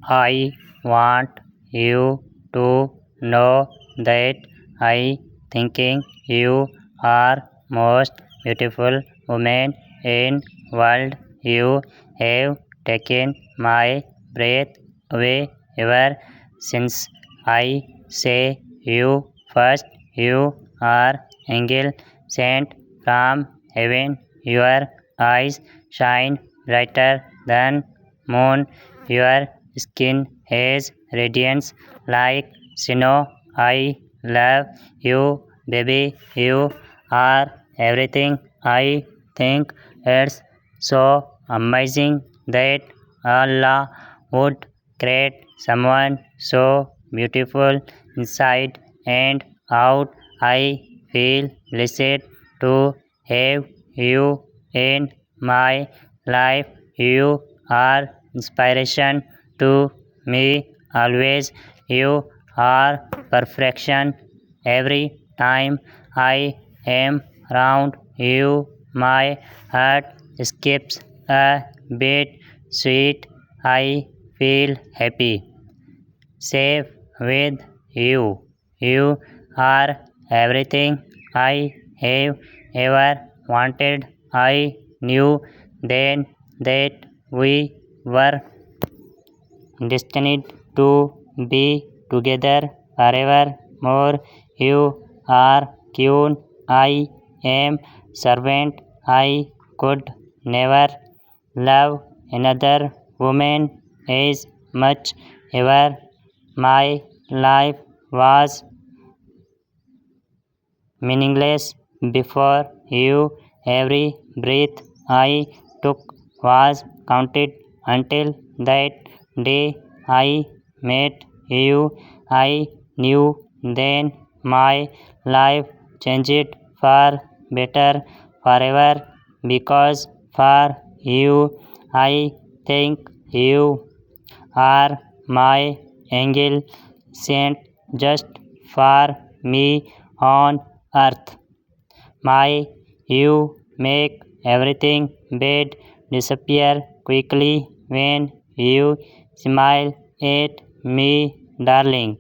I want you to know that I thinking you are most beautiful woman in world. You have taken my breath away ever since I say you first. You are angel sent from heaven. Your eyes shine brighter than moon. Your skin has radiance like snow. I love you, baby. You are everything. I think it's so amazing that Allah would create someone so beautiful inside and out. I feel blessed to have you in my life. You are inspiration to me always. You are perfection every time I am around you. My heart skips a beat. Sweet, I feel happy safe with you. You are everything I have ever wanted. I knew then that we were destined to be together forevermore. You are queen. I am servant. I could never love another woman as much ever. My life was meaningless before you. Every breath I took was counted until that day I met you. I knew then my life changed for better forever because for you. I thank you are my angel sent just for me on earth. My you make everything bad disappear quickly when you smile at me, darling.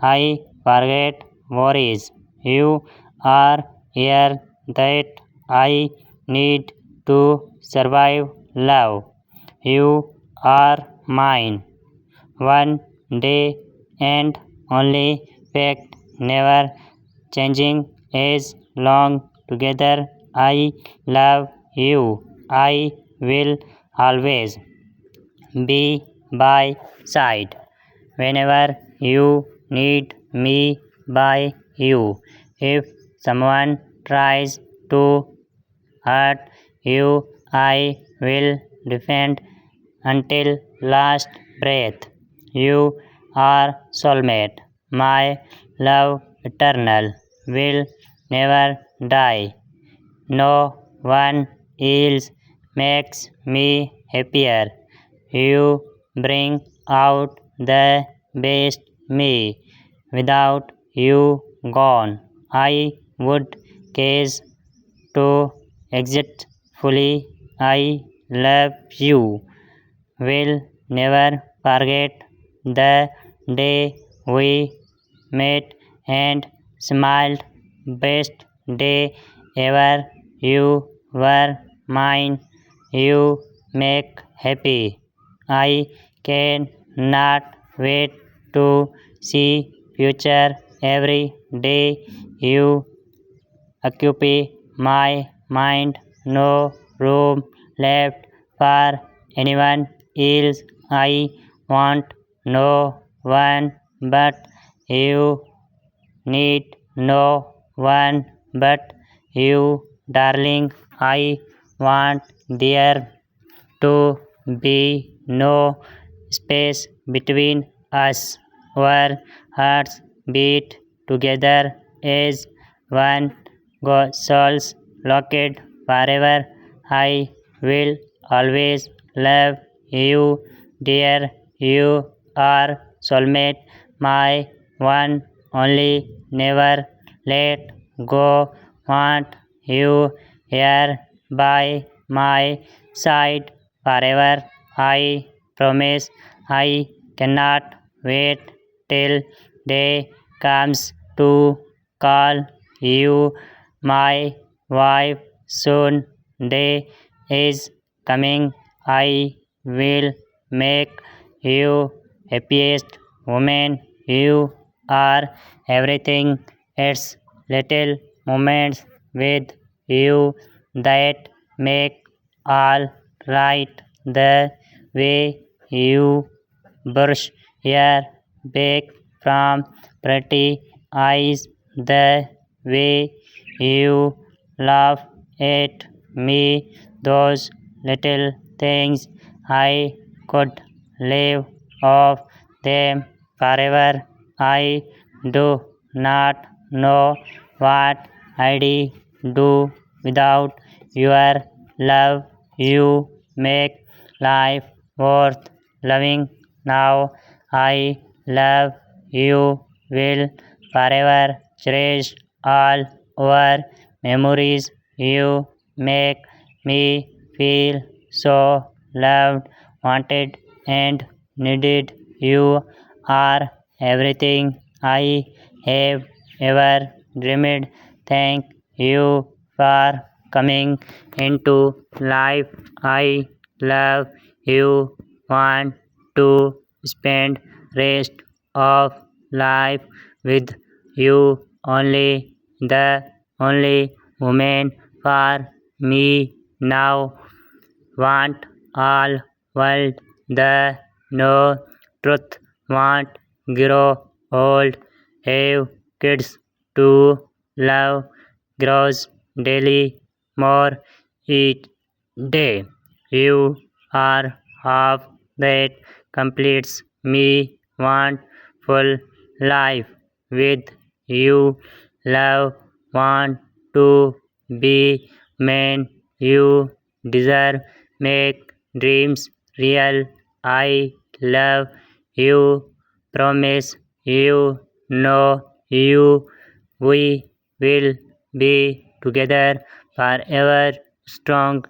I forget worries. You are here that I need to survive love. You are mine. One day and only fact, never changing as long together. I love you. I will always be by side whenever you need me by you. If someone tries to hurt you, I will defend until last breath. You are soulmate. My love eternal will never die. No one else makes me happier. You bring out the best me. Without you gone, I would case to exist fully. I love you. Will never forget the day we met and smiled. Best day ever. You were mine. You make happy. I cannot wait to see future every day. You occupy my mind. No room left for anyone else. I want no one but you. Need no one but you, darling. I want there to be no space between us. Our hearts beat together as one. Souls locked forever. I will always love you, dear. You are soulmate, my one only. Never let go. Want you here by my side forever. I promise. I cannot wait till day comes to call you my wife. Soon day is coming. I will make you happiest woman. You are everything. It's little moments with you that make all right. The way you brush your back from pretty eyes, the way you laugh at me, those little things I could live off them forever. I do not know what I'd do without your love. You make life worth living. Now I love you. Will forever cherish all our memories. You make me feel so loved, wanted, and needed. You are everything I have ever dreamed. Thank you for coming into life. I love you. Want to spend rest of life with you. Only the only woman for me now. Want all world the know truth. Want grow old. Have kids to love grows daily more each day. You are half that completes me. Want full life with you. Love want to be man. You deserve make dreams real. I love you. Promise you know you. We will be together forever strong.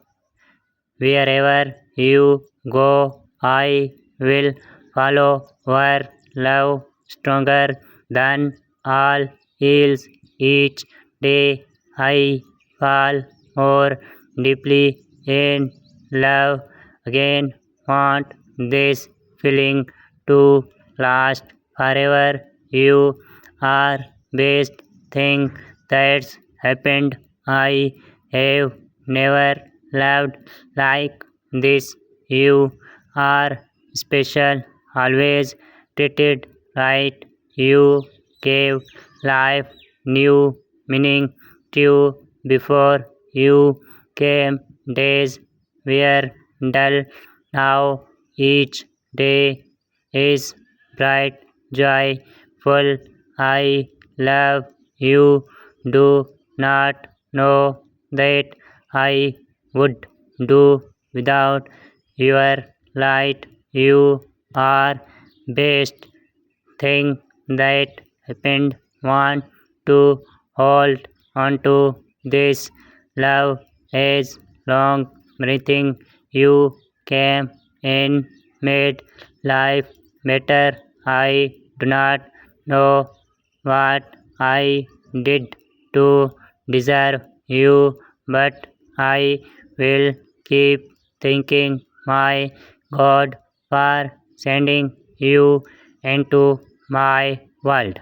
Wherever you go, I will follow our love stronger than all else. Each day I fall more deeply in love again. Want this feeling to last forever. You are best thing that's happened. I have never loved like this. You are special, always treated right. You gave life new meaning to before you came. Days were dull. Now each day is bright, joyful. I love you. Do not know that I would do without your light. You are best thing that happened. Want to hold onto this love as long breathing. You came and made life better. I do not know what I did to deserve you, but I will keep thanking my God for sending you into my world.